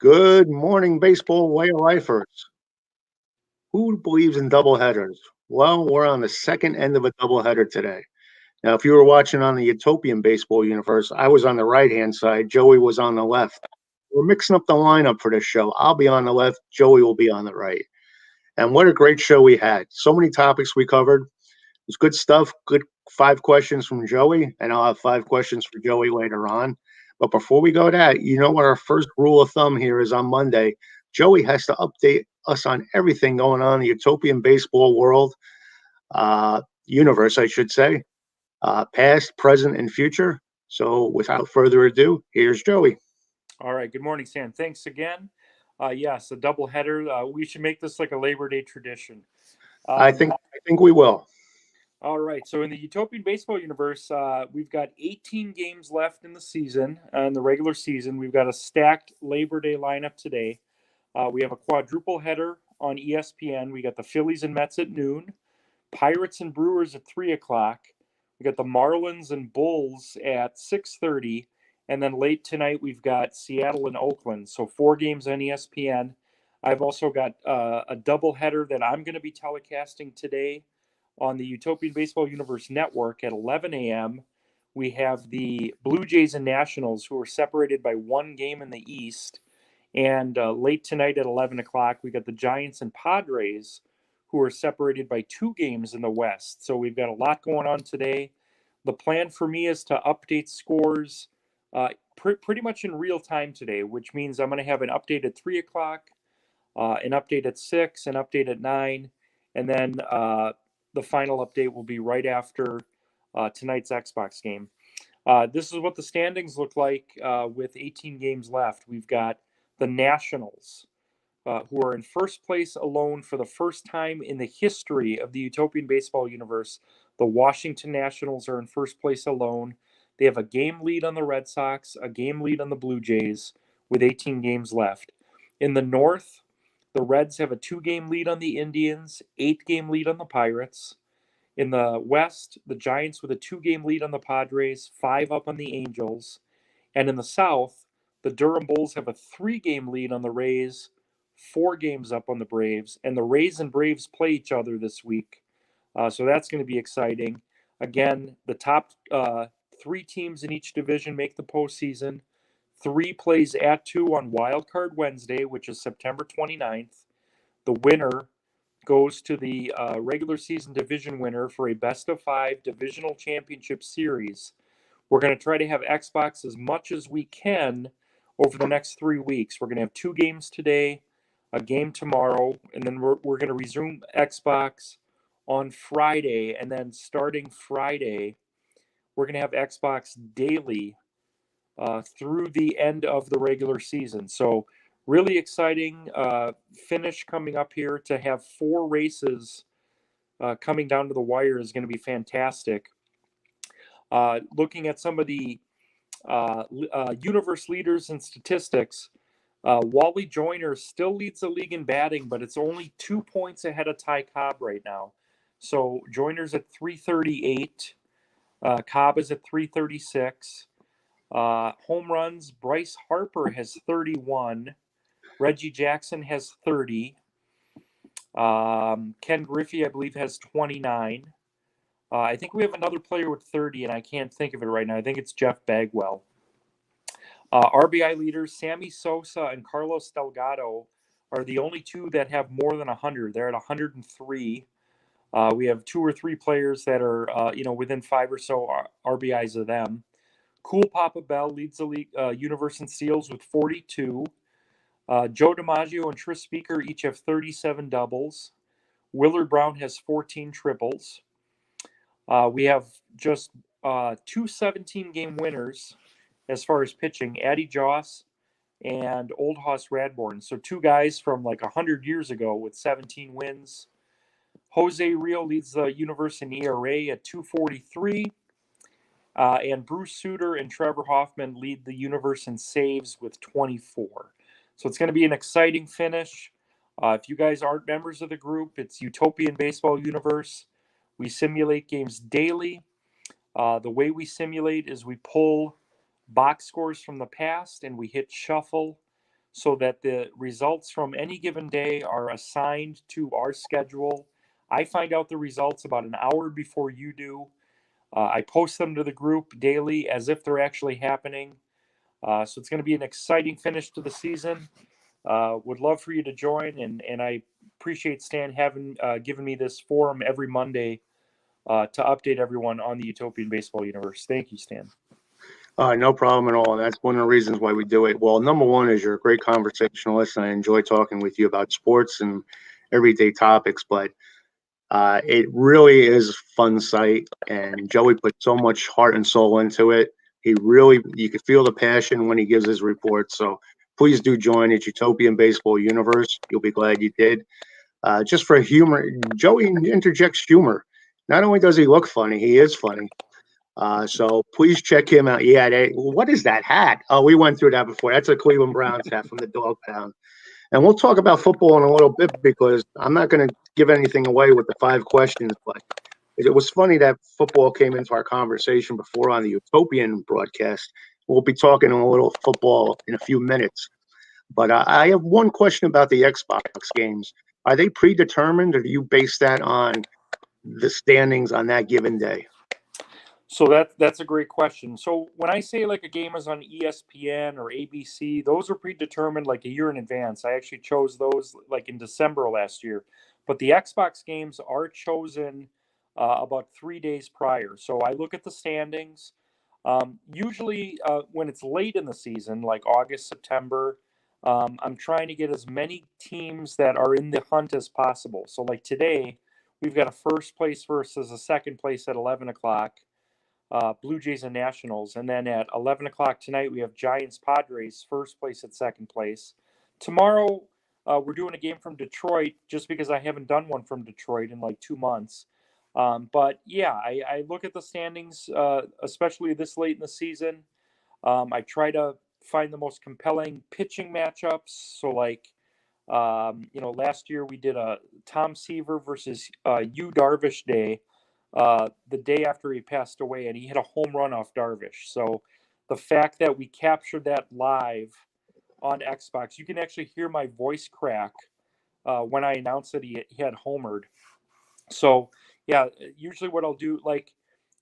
Good morning, baseball way of lifers. Who believes in doubleheaders? Well, we're on the second end of a doubleheader today. Now, if you were watching on the Utopian baseball universe, I was on the right hand side, Joey was on the left. We're mixing up the lineup for this show. I'll be on the left, Joey will be on the right. And what a great show we had. So many topics we covered. It was good stuff. Good 5 questions from Joey, and I'll have 5 questions for Joey later on. But before we go to that, you know what our first rule of thumb here is on Monday. Joey has to update us on everything going on in the Utopian baseball world, universe, I should say, past, present, and future. So without further ado, here's Joey. All right. Good morning, Sam. Thanks again. Yes, a double header. We should make this like a Labor Day tradition. I Um, think I think we will. all right. So in the Utopian baseball universe, we've got 18 games left in the season, in the regular season. We've got a stacked Labor Day lineup today. We have a quadruple header on ESPN. We got the Phillies and Mets at noon, Pirates and Brewers at 3 o'clock. We got the Marlins and Bulls at 6:30, and then late tonight we've got Seattle and Oakland. So 4 games on ESPN. I've also got a doubleheader that I'm going to be telecasting today on the Utopian Baseball Universe Network at 11 a.m. We have the Blue Jays and Nationals, who are separated by 1 game in the East. And late tonight at 11 o'clock, we got the Giants and Padres, who are separated by 2 games in the West. So we've got a lot going on today. The plan for me is to update scores pretty much in real time today, which means I'm going to have an update at 3 o'clock, an update at 6, an update at 9, and then the final update will be right after tonight's Xbox game. This is what the standings look like with 18 games left. We've got the Nationals, who are in first place alone for the first time in the history of the Utopian baseball universe. The Washington Nationals are in first place alone. They have a game lead on the Red Sox, a game lead on the Blue Jays, with 18 games left. In the North, the Reds have a 2 game lead on the Indians, 8 game lead on the Pirates. In the West, the Giants with a 2 game lead on the Padres, 5 up on the Angels. And in the South, the Durham Bulls have a 3 game lead on the Rays, 4 games up on the Braves. And the Rays and Braves play each other this week. So that's going to be exciting. Again, the top 3 teams in each division make the postseason. 3 plays at 2 on Wild Card Wednesday, which is September 29th. The winner goes to the regular season division winner for a best of 5 divisional championship series. We're going to try to have Xbox as much as we can over the next 3 weeks. We're going to have 2 games today, a game tomorrow, and then we're going to resume Xbox on Friday. And then starting Friday, we're going to have Xbox daily through the end of the regular season. So, really exciting finish coming up here. To have 4 races coming down to the wire is going to be fantastic. Looking at some of the universe leaders and statistics, Wally Joyner still leads the league in batting, but it's only 2 points ahead of Ty Cobb right now. So Joyner's at 338. Cobb is at 336. Home runs, Bryce Harper has 31. Reggie Jackson has 30. Ken Griffey, I believe, has 29. I think we have another player with 30, and I can't think of it right now. I think it's Jeff Bagwell. RBI leaders, Sammy Sosa and Carlos Delgado, are the only 2 that have more than 100. They're at 103. We have 2 or 3 players that are, within 5 or so RBIs of them. Cool Papa Bell leads the league universe in steals with 42. Joe DiMaggio and Tris Speaker each have 37 doubles. Willard Brown has 14 triples. We have just 2 17-game winners as far as pitching, Addie Joss and Old Hoss Radborn. So 2 guys from like 100 years ago with 17 wins. Jose Rio leads the universe in ERA at 243. And Bruce Sutter and Trevor Hoffman lead the universe in saves with 24. So it's going to be an exciting finish. If you guys aren't members of the group, it's Utopian Baseball Universe. We simulate games daily. The way we simulate is we pull box scores from the past and we hit shuffle. so that the results from any given day are assigned to our schedule. I find out the results about an hour before you do. I post them to the group daily as if they're actually happening. So it's going to be an exciting finish to the season. Would love for you to join, and I appreciate Stan having given me this forum every Monday to update everyone on the Utopian Baseball universe. Thank you, Stan. No problem at all. That's one of the reasons why we do it. Well, number one is you're a great conversationalist, and I enjoy talking with you about sports and everyday topics. But it really is a fun site, and Joey put so much heart and soul into it. You could feel the passion when he gives his reports. So please do join it, Utopian Baseball Universe. You'll be glad you did. Just for humor, Joey interjects humor. Not only does he look funny, he is funny. So please check him out. Yeah, what is that hat? Oh, we went through that before. That's a Cleveland Browns hat from the Dog Pound. And we'll talk about football in a little bit because I'm not going to give anything away with the 5 questions, but it was funny that football came into our conversation before on the Utopian broadcast. We'll be talking a little football in a few minutes. But I have one question about the Xbox games. Are they predetermined, or do you base that on the standings on that given day? So that's a great question. So when I say like a game is on ESPN or ABC, those are predetermined like a year in advance. I actually chose those like in December last year, but the Xbox games are chosen about 3 days prior. So I look at the standings. Usually when it's late in the season, like August, September, I'm trying to get as many teams that are in the hunt as possible. So like today, we've got a first place versus a second place at 11 o'clock. Blue Jays and Nationals. And then at 11 o'clock tonight, we have Giants Padres, first place at second place. Tomorrow, we're doing a game from Detroit just because I haven't done one from Detroit in like 2 months. But yeah, I look at the standings, especially this late in the season. I try to find the most compelling pitching matchups. So, like, last year we did a Tom Seaver versus Yu Darvish day the day after he passed away, and he hit a home run off Darvish. So the fact that we captured that live on Xbox, you can actually hear my voice crack when I announced that he had homered. So yeah, usually what I'll do, like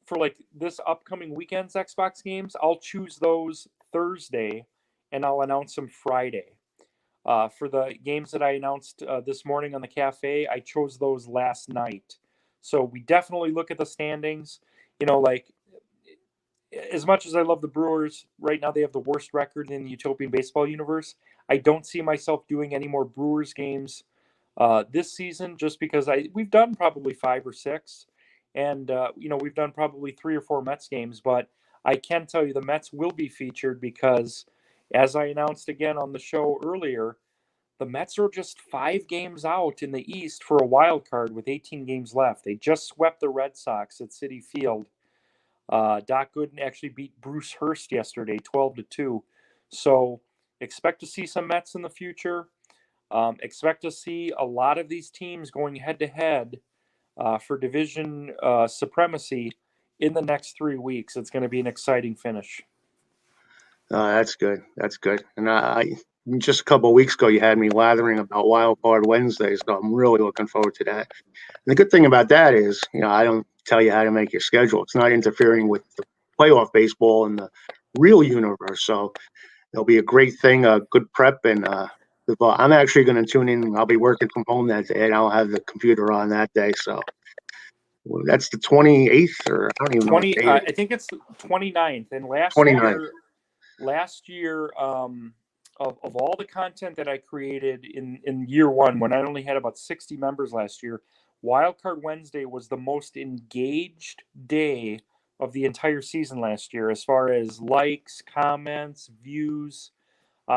for like this upcoming weekend's Xbox games, I'll choose those Thursday, and I'll announce them Friday. For the games that I announced this morning on the cafe, I chose those last night. So we definitely look at the standings. Like as much as I love the Brewers, right now they have the worst record in the Utopian baseball universe. I don't see myself doing any more Brewers games this season just because we've done probably 5 or 6, and we've done probably 3 or 4 Mets games. But I can tell you the Mets will be featured because, as I announced again on the show earlier, the Mets are just 5 games out in the East for a wild card with 18 games left. They just swept the Red Sox at Citi Field. Doc Gooden actually beat Bruce Hurst yesterday, 12-2. So expect to see some Mets in the future. Expect to see a lot of these teams going head to head for division supremacy in the next 3 weeks. It's going to be an exciting finish. That's good. That's good. And just a couple of weeks ago, you had me lathering about Wild Card Wednesday, so I'm really looking forward to that. And the good thing about that is, I don't tell you how to make your schedule. It's not interfering with the playoff baseball and the real universe. So it'll be a great thing, a good prep. And I'm actually going to tune in. I'll be working from home that day, and I'll have the computer on that day. So that's the 28th, or I don't even know what day I think it's the 29th. And last 29th. year, of all the content that I created in year one, when I only had about 60 members last year, Wildcard Wednesday was the most engaged day of the entire season last year, as far as likes, comments, views.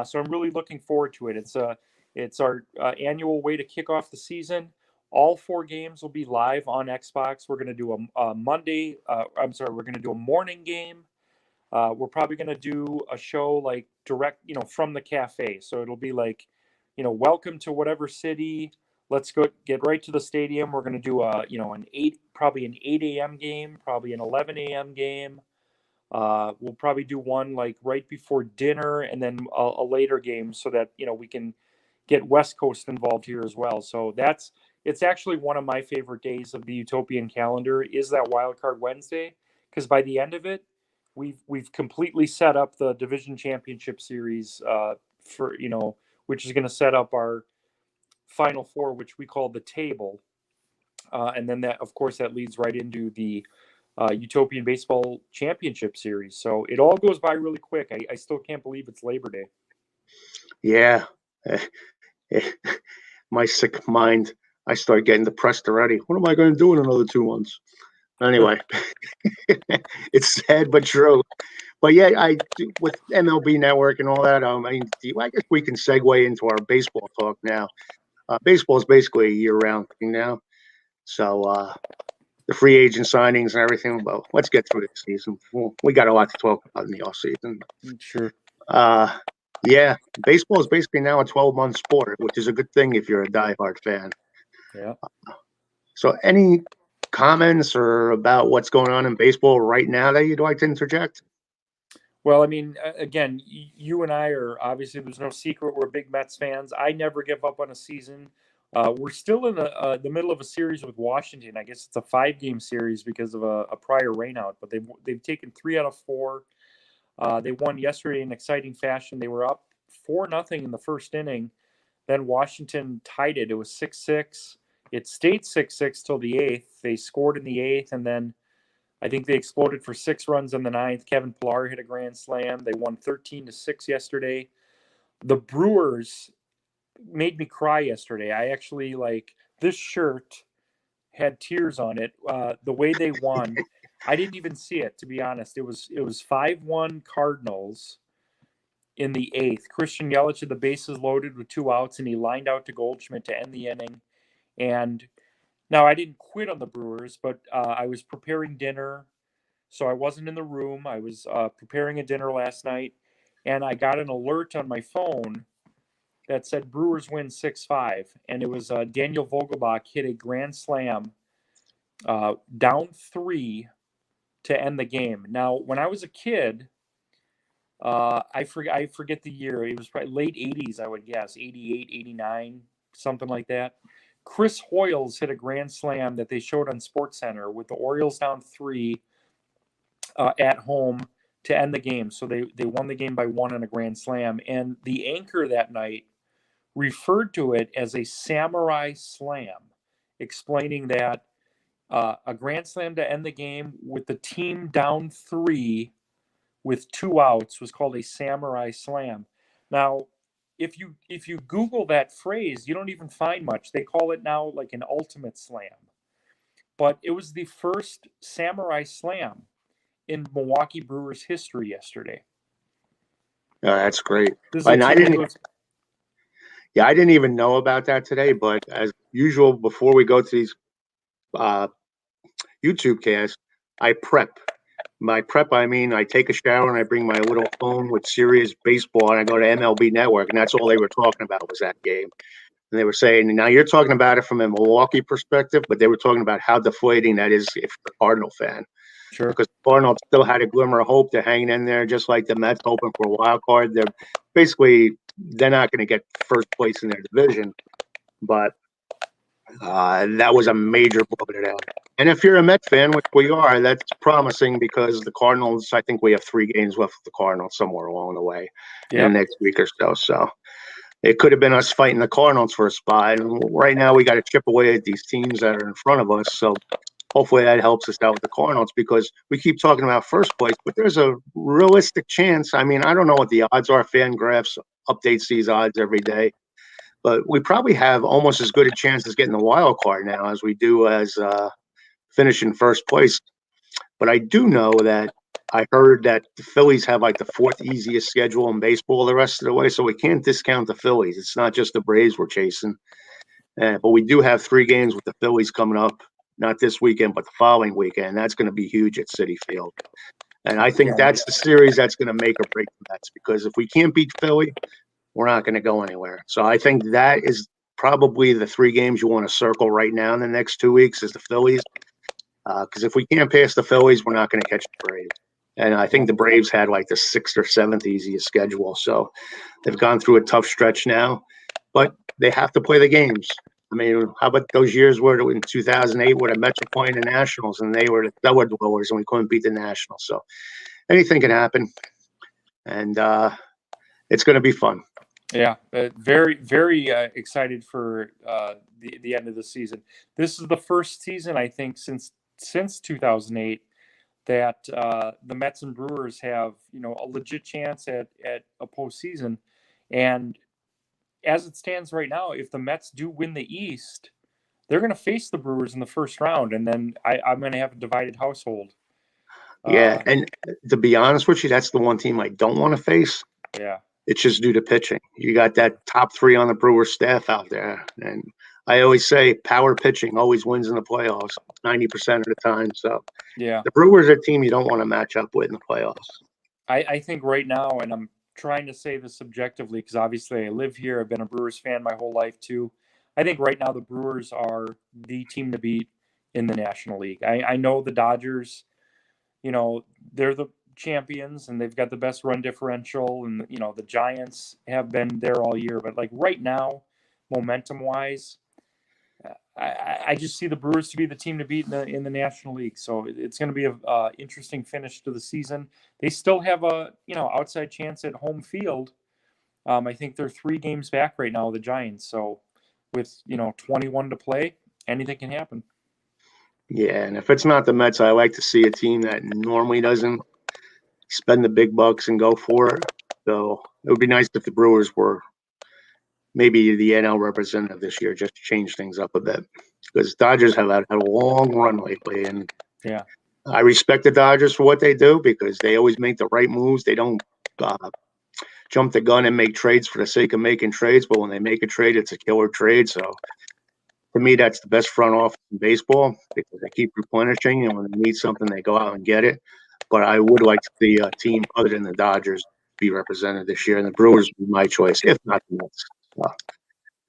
So I'm really looking forward to it. It's our annual way to kick off the season. All 4 games will be live on Xbox. We're going to do a Monday. We're going to do a morning game. We're probably going to do a show like direct, from the cafe. So it'll be like, welcome to whatever city. Let's go get right to the stadium. We're going to do probably an 8 a.m. game, probably an 11 a.m. game. We'll probably do one like right before dinner and then a later game so that, we can get West Coast involved here as well. So it's actually one of my favorite days of the Utopian calendar is that Wild Card Wednesday, because by the end of it, we've completely set up the division championship series for which is going to set up our Final Four, which we call the table, and then that of course that leads right into the Utopian Baseball Championship Series. So it all goes by really quick. I still can't believe it's Labor Day. Yeah. My sick mind, I start getting depressed already. What am I going to do in another 2 months? Anyway, it's sad but true. But yeah, with MLB Network and all that. I guess we can segue into our baseball talk now. Baseball is basically a year-round thing now. So the free agent signings and everything. Well, let's get through this season. We got a lot to talk about in the off season. Sure. Yeah, baseball is basically now a 12-month sport, which is a good thing if you're a diehard fan. Yeah. So any comments or about what's going on in baseball right now that you'd like to interject? Well, I mean, again, you and I are obviously, there's no secret, we're big Mets fans. I never give up on a season. We're still in the middle of a series with Washington. I guess it's a 5-game series because of a prior rainout, but they've taken 3 out of 4. They won yesterday in exciting fashion. They were up 4-0 in the first inning. Then Washington tied it. It was 6-6. It stayed 6-6 till the 8th. They scored in the 8th, and then I think they exploded for 6 runs in the 9th. Kevin Pillar hit a grand slam. They won 13-6 yesterday. The Brewers made me cry yesterday. I actually this shirt had tears on it. The way they won, I didn't even see it, to be honest. It was 5-1 Cardinals in the 8th. Christian Yelich had the bases loaded with 2 outs, and he lined out to Goldschmidt to end the inning. And now I didn't quit on the Brewers, but I was preparing dinner, so I wasn't in the room. I was preparing a dinner last night, and I got an alert on my phone that said Brewers win 6-5, and it was Daniel Vogelbach hit a grand slam down 3 to end the game. Now, when I was a kid, I forget the year. It was probably late 80s, I would guess, 88, 89, something like that. Chris Hoyles hit a grand slam that they showed on SportsCenter with the Orioles down 3 at home to end the game. So they won the game by 1 on a grand slam. And the anchor that night referred to it as a samurai slam, explaining that a grand slam to end the game with the team down 3 with 2 outs was called a samurai slam. Now, if you Google that phrase, you don't even find much. They call it now like an ultimate slam. But it was the first samurai slam in Milwaukee Brewers history yesterday. That's great. This is And I didn't. goes, Yeah, I didn't even know about that today. But as usual, before we go to these YouTube casts, I prep. By prep, I mean I take a shower and I bring my little phone with Sirius Baseball and I go to MLB Network, and that's all they were talking about was that game. And they were saying, now you're talking about it from a Milwaukee perspective, but they were talking about how deflating that is if you're a Cardinal fan. sure. Because the Cardinals still had a glimmer of hope. They're hanging in there just like the Mets hoping for a wild card. They're not going to get first place in their division, but that was a major blow to them. And if you're a Met fan, which we are, that's promising because the Cardinals, I think we have 3 games left with the Cardinals somewhere along the way in the next week or so. So it could have been us fighting the Cardinals for a spot. And right now we got to chip away at these teams that are in front of us. So hopefully that helps us out with the Cardinals because we keep talking about first place, but there's a realistic chance. I mean, I don't know what the odds are. Fangraphs updates these odds every day. But we probably have almost as good a chance as getting the wild card now as we do as finishing first place. But I do know that I heard that the Phillies have like the 4th easiest schedule in baseball the rest of the way, so we can't discount the Phillies. It's not just the Braves we're chasing. But we do have 3 games with the Phillies coming up, not this weekend, but the following weekend. That's going to be huge at Citi Field. And I think that's the series that's going to make or break the Mets because if we can't beat Philly, we're not going to go anywhere. So I think that is probably the 3 games you want to circle right now in the next 2 weeks is the Phillies. Because if we can't pass the Phillies, we're not going to catch the Braves. And I think the Braves had like the 6th or 7th easiest schedule. So they've gone through a tough stretch now, but they have to play the games. I mean, how about those years where in 2008 where the Mets were playing the Nationals and they were the cellar dwellers and we couldn't beat the Nationals. So anything can happen. And it's going to be fun. Yeah, very, very excited for the end of the season. This is the first season, I think, since 2008 that the Mets and Brewers have, a legit chance at a postseason. And as it stands right now, if the Mets do win the East, they're going to face the Brewers in the first round, and then I'm going to have a divided household. Yeah, and to be honest with you, that's the one team I don't want to face. Yeah. It's just due to pitching. You got that top 3 on the Brewers staff out there. And I always say power pitching always wins in the playoffs 90% of the time. So yeah, the Brewers are a team you don't want to match up with in the playoffs. I think right now, and I'm trying to say this subjectively because obviously I live here. I've been a Brewers fan my whole life too. I think right now the Brewers are the team to beat in the National League. I know the Dodgers, they're the champions and they've got the best run differential, and the Giants have been there all year, but like right now, momentum wise, I just see the Brewers to be the team to beat in the National League. So it's going to be a interesting finish to the season. They still have a outside chance at home field. I think they're 3 games back right now, the Giants. So with 21 to play, anything can happen. Yeah, and if it's not the Mets, I like to see a team that normally doesn't spend the big bucks and go for it. So it would be nice if the Brewers were maybe the NL representative this year, just to change things up a bit. Because Dodgers have had a long run lately, and yeah, I respect the Dodgers for what they do because they always make the right moves. They don't jump the gun and make trades for the sake of making trades, but when they make a trade, it's a killer trade. So to me, that's the best front office in baseball because they keep replenishing, and when they need something, they go out and get it. But I would like to see a team other than the Dodgers be represented this year, and the Brewers would be my choice, if not the Mets.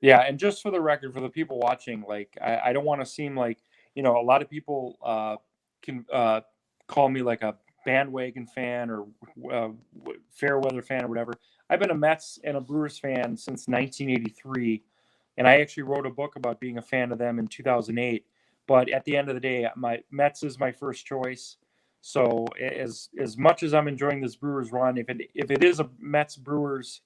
Yeah, and just for the record, for the people watching, like I don't want to seem like a lot of people can call me like a bandwagon fan or fair weather fan or whatever. I've been a Mets and a Brewers fan since 1983, and I actually wrote a book about being a fan of them in 2008. But at the end of the day, my Mets is my first choice. So as much as I'm enjoying this Brewers run, if it is a Mets Brewers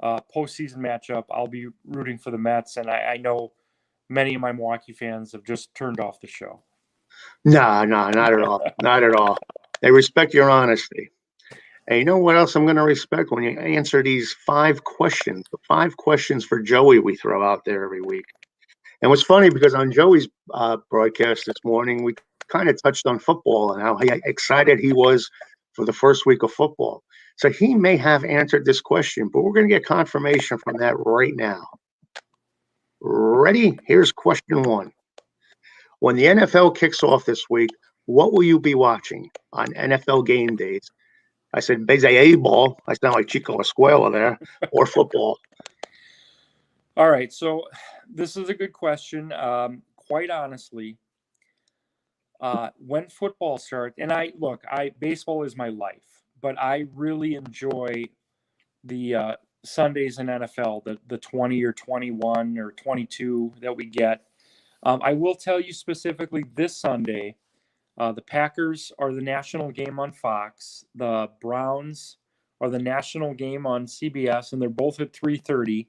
postseason matchup, I'll be rooting for the Mets, and I know many of my Milwaukee fans have just turned off the show. No, not at all. Not at all. They respect your honesty. And you know what else I'm going to respect when you answer these 5 questions, the 5 questions for Joey we throw out there every week. And what's funny because on Joey's broadcast this morning, we kind of touched on football and how excited he was for the first week of football. So he may have answered this question, but we're going to get confirmation from that right now. Ready? Here's question 1. When the NFL kicks off this week, what will you be watching on NFL game days? I said baseball. I sound like Chico Escuela there, or football. All right, so this is a good question. Quite honestly, when football starts, and baseball is my life, but I really enjoy the Sundays in NFL, the 20 or 21 or 22 that we get. I will tell you specifically this Sunday, the Packers are the national game on Fox. The Browns are the national game on CBS, and they're both at 3:30.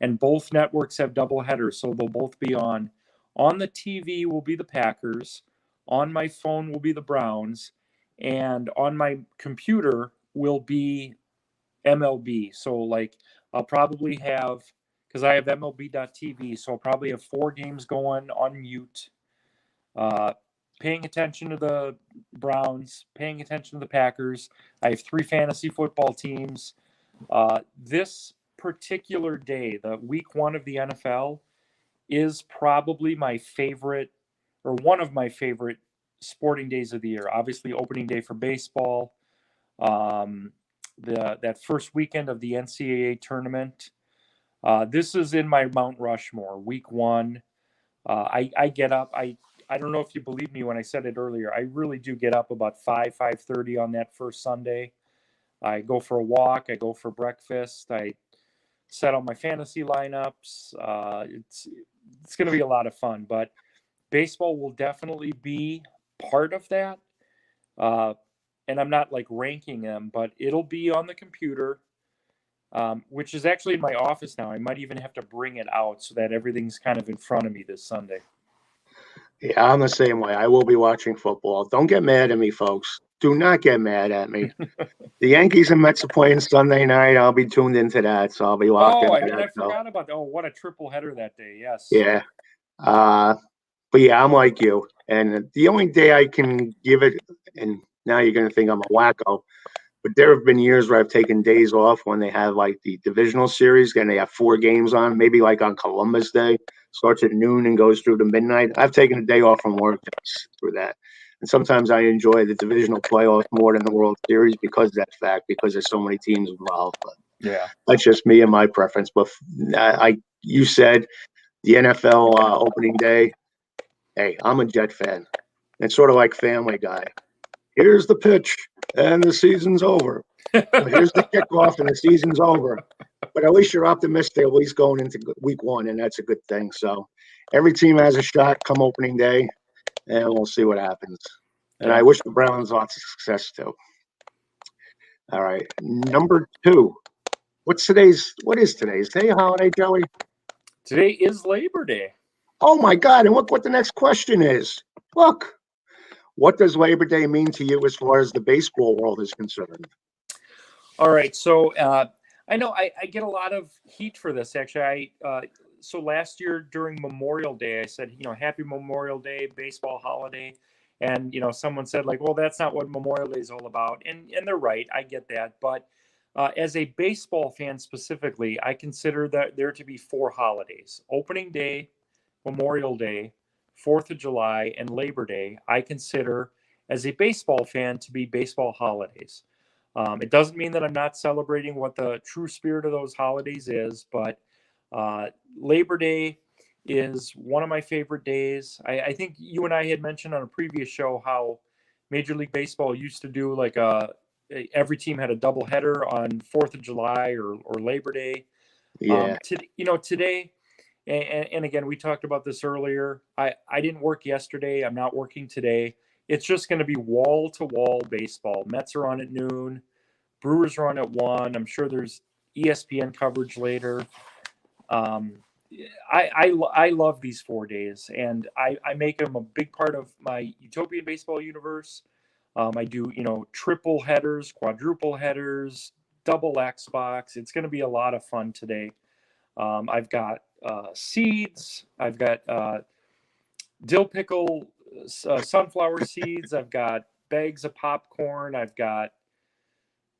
And both networks have double headers, so they'll both be on. On the TV will be the Packers. On my phone will be the Browns. And on my computer will be MLB. So, like, I'll probably have, because I have MLB.TV, so I'll probably have 4 games going on mute. Paying attention to the Browns, paying attention to the Packers. I have 3 fantasy football teams. This particular day, the week 1 of the NFL, is probably my favorite, or one of my favorite sporting days of the year. Obviously, opening day for baseball, that first weekend of the NCAA tournament. This is in my Mount Rushmore. Week 1, I get up. I don't know if you believe me when I said it earlier. I really do get up about 5:30 on that first Sunday. I go for a walk. I go for breakfast. I set up my fantasy lineups. It's going to be a lot of fun, but baseball will definitely be part of that. Uh, and I'm not like ranking them, but it'll be on the computer, which is actually in my office now. I might even have to bring it out so that everything's kind of in front of me this Sunday. Yeah, I'm the same way. I will be watching football. Don't get mad at me, folks. Do not get mad at me. The Yankees and Mets are playing Sunday night. I'll be tuned into that, so I'll be locked Oh, into and that. I forgot about, oh, what a triple header that day. Yes. Yeah. But yeah, I'm like you. And the only day I can give it, and now you're going to think I'm a wacko, but there have been years where I've taken days off when they have like the divisional series and they have 4 games on, maybe like on Columbus Day, starts at noon and goes through to midnight. I've taken a day off from work for that. And sometimes I enjoy the divisional playoffs more than the World Series because of that fact, because there's so many teams involved. But Yeah. that's just me and my preference. But you said the NFL opening day. Hey, I'm a Jet fan. It's sort of like Family Guy. Here's the pitch, and the season's over. Here's the kickoff, and the season's over. But at least you're optimistic, at least going into week 1, and that's a good thing. So every team has a shot come opening day, and we'll see what happens. And I wish the Browns lots of success too. All right, number 2. What is today's day holiday, Joey? Today is Labor Day. Oh my God! And look what the next question is. Look, what does Labor Day mean to you as far as the baseball world is concerned? All right, so I know I get a lot of heat for this. Actually, so last year during Memorial Day, I said, Happy Memorial Day, baseball holiday, and someone said like, well, that's not what Memorial Day is all about, and they're right. I get that, but as a baseball fan specifically, I consider that there to be 4 holidays: Opening Day, Memorial Day, 4th of July, and Labor Day. I consider as a baseball fan to be baseball holidays. It doesn't mean that I'm not celebrating what the true spirit of those holidays is, but Labor Day is one of my favorite days. I think you and I had mentioned on a previous show how Major League Baseball used to do like every team had a doubleheader on 4th of July or Labor Day. Yeah. Today, and again, we talked about this earlier. I didn't work yesterday. I'm not working today. It's just going to be wall to wall baseball. Mets are on at noon. Brewers are on at 1. I'm sure there's ESPN coverage later. I love these 4 days, and I make them a big part of my Utopian baseball universe. I do triple headers, quadruple headers, double Xbox. It's going to be a lot of fun today. I've got seeds. I've got dill pickle, sunflower seeds. I've got bags of popcorn. I've got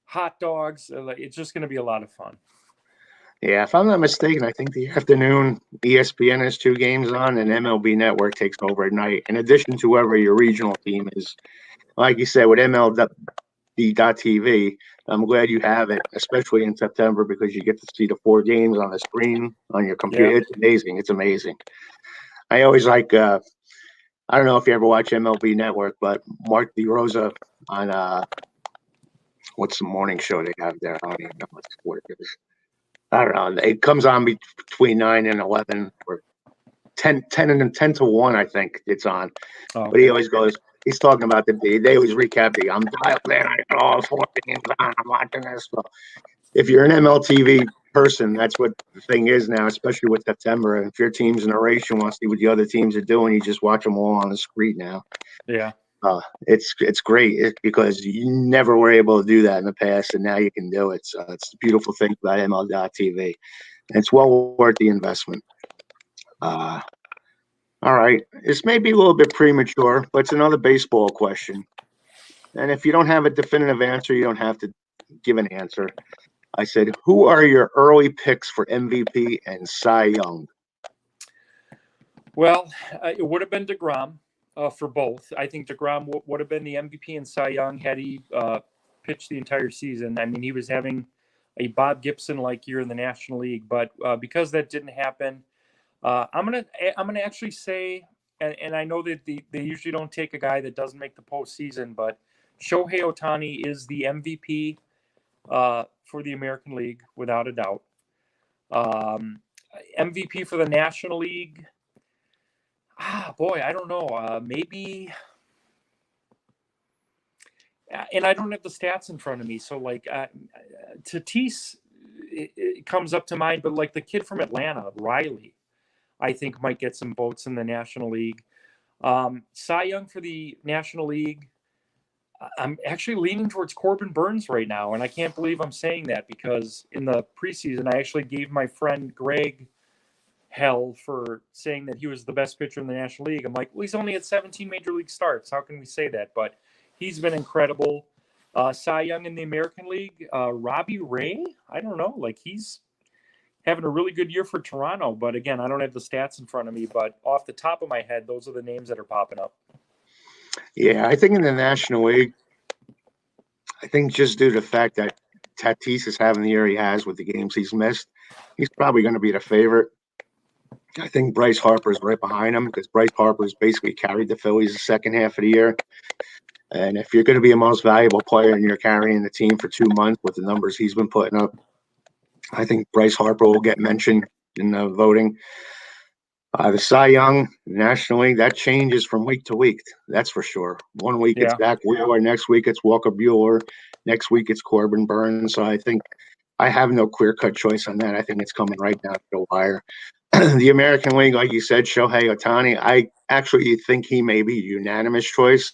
hot dogs. It's just going to be a lot of fun. Yeah, if I'm not mistaken, I think the afternoon ESPN has 2 games on, and MLB Network takes over at night. In addition to whoever your regional team is, like you said, with MLB.TV, I'm glad you have it, especially in September, because you get to see the 4 games on the screen on your computer. Yeah. It's amazing. It's amazing. I always like. I don't know if you ever watch MLB Network, but Mark DeRosa on what's the morning show they have there? I don't even know what sport it is. I don't know. It comes on between 9 and 11 or 10 and 10 to 1, I think it's on. Oh, But he always goes, he's talking about they always recap I'm dialed in, I got all 4 games on, I'm watching this. So if you're an MLTV person, that's what the thing is now, especially with September. And if your team's in a race, you want to see what the other teams are doing, you just watch them all on the screen now. yeah. It's great because you never were able to do that in the past, and now you can do it. So it's the beautiful thing about ML.TV. And it's well worth the investment. All right. This may be a little bit premature, but it's another baseball question. And if you don't have a definitive answer, you don't have to give an answer. I said, who are your early picks for MVP and Cy Young? Well, it would have been DeGrom for both. I think DeGrom would have been the MVP and Cy Young had he pitched the entire season. I mean, he was having a Bob Gibson-like year in the National League, but because that didn't happen, I'm gonna actually say and I know that they usually don't take a guy that doesn't make the postseason, but Shohei Ohtani is the MVP for the American League, without a doubt. MVP for the National League. Boy, I don't know. Maybe. And I don't have the stats in front of me, so like Tatis, it comes up to mind, but like the kid from Atlanta, Riley, I think might get some votes in the National League. Cy Young for the National League. I'm actually leaning towards Corbin Burns right now, and I can't believe I'm saying that because in the preseason, I actually gave my friend Greg hell for saying that he was the best pitcher in the National League. I'm like, well, he's only had 17 major league starts. How can we say that? But he's been incredible. Cy Young in the American League. Robbie Ray, I don't know. Like, he's having a really good year for Toronto. But again, I don't have the stats in front of me. But off the top of my head, those are the names that are popping up. Yeah, I think in the National League, I think just due to the fact that Tatis is having the year he has with the games he's missed, he's probably going to be the favorite. I think Bryce Harper is right behind him because Bryce Harper's basically carried the Phillies the second half of the year. And if you're going to be a most valuable player and you're carrying the team for 2 months with the numbers he's been putting up, I think Bryce Harper will get mentioned in the voting. The Cy Young National League, that changes from week to week. That's for sure. 1 week it's Zach Wheeler, next week it's Walker Buehler, next week it's Corbin Burns. So I think I have no clear-cut choice on that. I think it's coming right down to the wire. The American League, like you said, Shohei Ohtani, I actually think he may be a unanimous choice.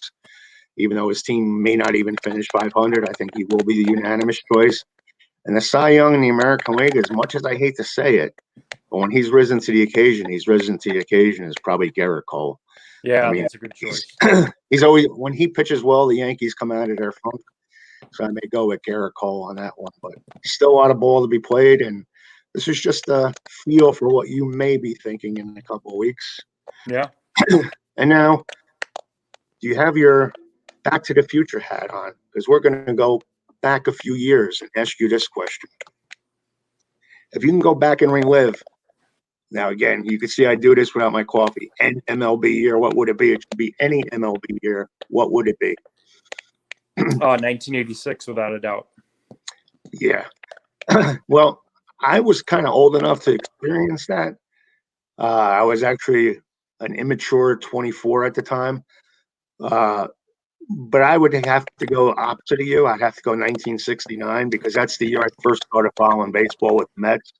Even though his team may not even finish 500, I think he will be the unanimous choice. And the Cy Young in the American League, as much as I hate to say it, but when he's risen to the occasion, is probably Garrett Cole. Yeah, I mean, that's a good choice. He's always, when he pitches well, the Yankees come out of their funk. So I may go with Garrett Cole on that one. But still a lot of ball to be played, and this is just a feel for what you may be thinking in a couple of weeks. Yeah. And now, do you have your Back to the Future hat on? Because we're going to go back a few years and ask you this question. If you can go back and relive, now again, you can see I do this without my coffee, an MLB year, what would it be? It should be any MLB year. What would it be? 1986, without a doubt. Yeah. Well, I was kind of old enough to experience that. I was actually an immature 24 at the time. But I would have to go opposite of you. I'd have to go 1969 because that's the year I first started following baseball with the Mets.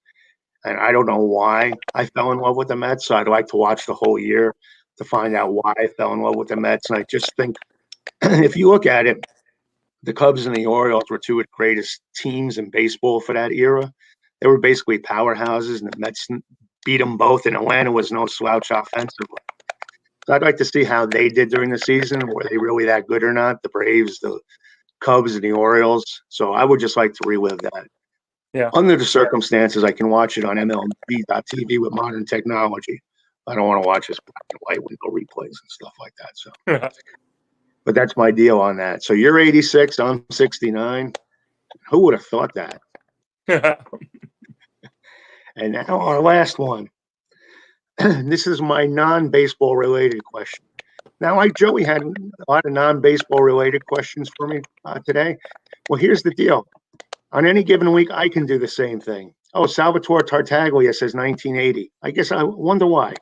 And I don't know why I fell in love with the Mets. So I'd like to watch the whole year to find out why I fell in love with the Mets. And I just think if you look at it, the Cubs and the Orioles were two of the greatest teams in baseball for that era. They were basically powerhouses, and the Mets beat them both, and Atlanta was no slouch offensively. So I'd like to see how they did during the season. Were they really that good or not? The Braves, the Cubs, and the Orioles. So I would just like to relive that. Yeah. Under the circumstances, I can watch it on MLB.TV with modern technology. I don't want to watch this black and white window replays and stuff like that. So, but that's my deal on that. So you're 86, I'm 69. Who would have thought that? And now our last one. This is my non-baseball related question. Now, like Joey had a lot of non-baseball related questions for me today. Well, here's the deal. On any given week, I can do the same thing. Oh, Salvatore Tartaglia says 1980. I guess I wonder why.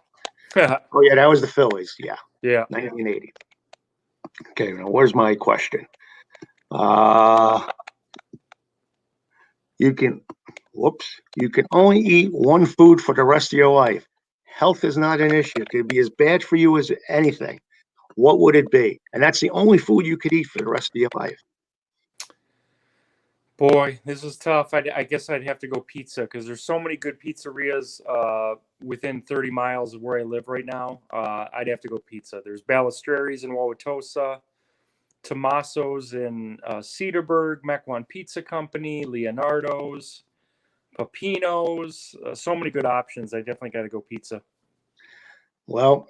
Oh, yeah, that was the Phillies. Yeah. 1980. Okay, now where's my question? You can only eat one food for the rest of your life. Health is not an issue. It could be as bad for you as anything. What would it be? And that's the only food you could eat for the rest of your life. Boy, this is tough. I guess I'd have to go pizza because there's so many good pizzerias within 30 miles of where I live right now. I'd have to go pizza. There's Balistreri's in Wauwatosa, Tommaso's in Cedarburg, Mequon Pizza Company, Leonardo's, Peppino's. So many good options. I definitely got to go pizza. Well,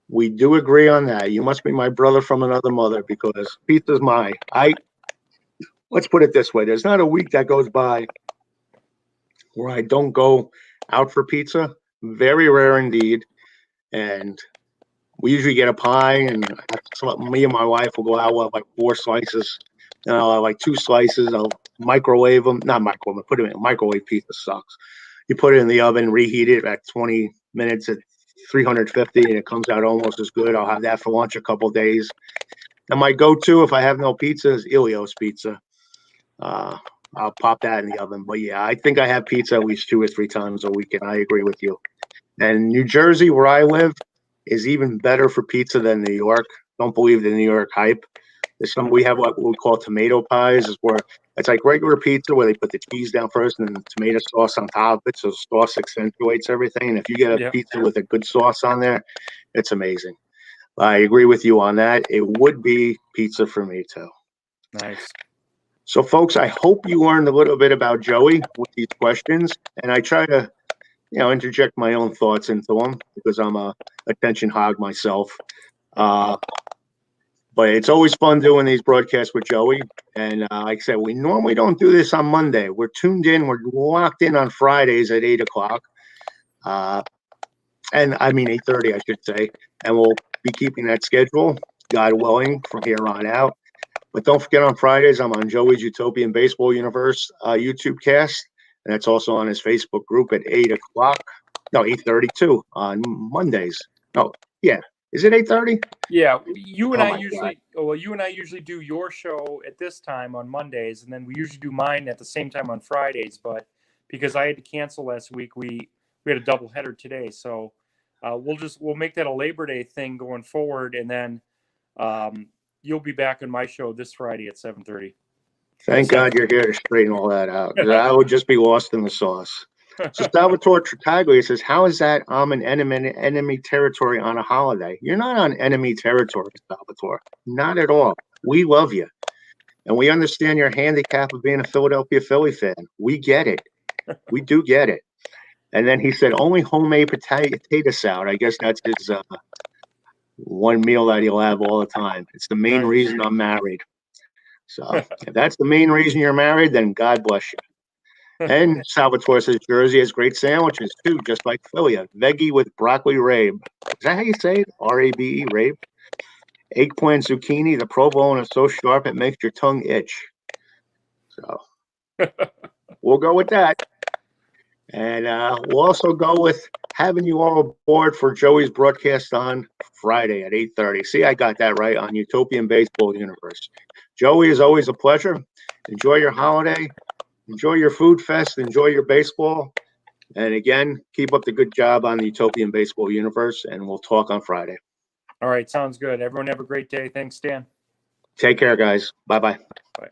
we do agree on that. You must be my brother from another mother because pizza's mine. Let's put it this way. There's not a week that goes by where I don't go out for pizza. Very rare indeed. And we usually get a pie, and me and my wife will go out with like 4 slices. Like 2 slices. I'll microwave them. Not microwave. Put them in a microwave. Pizza sucks. You put it in the oven, reheat it at 20 minutes at 350, and it comes out almost as good. I'll have that for lunch a couple of days. And my go-to, if I have no pizza, is Ilios pizza. I'll pop that in the oven. But yeah, I think I have pizza at least 2 or 3 times a week, and I agree with you. And New Jersey, where I live, is even better for pizza than New York. Don't believe the New York hype. We have what we call tomato pies, is where it's like regular pizza where they put the cheese down first and then the tomato sauce on top of it. So sauce accentuates everything. And if you get a Yep. pizza with a good sauce on there, it's amazing. I agree with you on that. It would be pizza for me too. Nice. So, folks, I hope you learned a little bit about Joey with these questions, and I try to, interject my own thoughts into them because I'm a attention hog myself. But it's always fun doing these broadcasts with Joey. And like I said, we normally don't do this on Monday. We're tuned in. We're locked in on Fridays at 8 o'clock. And I mean 8:30, I should say. And we'll be keeping that schedule, God willing, from here on out. But don't forget, on Fridays, I'm on Joey's Utopian Baseball Universe YouTube cast. And that's also on his Facebook group at 8 o'clock. No, 8:32 on Mondays. No, yeah. Is it 8:30? Yeah, you and Oh I my usually you and I usually do your show at this time on Mondays, and then we usually do mine at the same time on Fridays. But because I had to cancel last week, we had a doubleheader today. So we'll make that a Labor Day thing going forward, and then you'll be back on my show this Friday at 7:30. Thank God you're here to straighten all that out. I would just be lost in the sauce. So Salvatore Trotaglia says, how is that I'm in enemy territory on a holiday? You're not on enemy territory, Salvatore. Not at all. We love you. And we understand your handicap of being a Philadelphia Philly fan. We get it. We do get it. And then he said, only homemade potato salad. I guess that's his one meal that he'll have all the time. It's the main reason I'm married. So if that's the main reason you're married, then God bless you. And Salvatore says Jersey has great sandwiches too, just like Philly. A veggie with broccoli rabe. Is that how you say it? R-A-B-E, rabe? Eggplant zucchini. The provolone is so sharp it makes your tongue itch. So we'll go with that. And we'll also go with having you all aboard for Joey's broadcast on Friday at 8:30. See, I got that right, on Utopian Baseball Universe. Joey, is always a pleasure. Enjoy your holiday. Enjoy your food fest. Enjoy your baseball. And again, keep up the good job on the Utopian Baseball Universe, and we'll talk on Friday. All right, sounds good. Everyone have a great day. Thanks, Dan. Take care, guys. Bye-bye. Bye.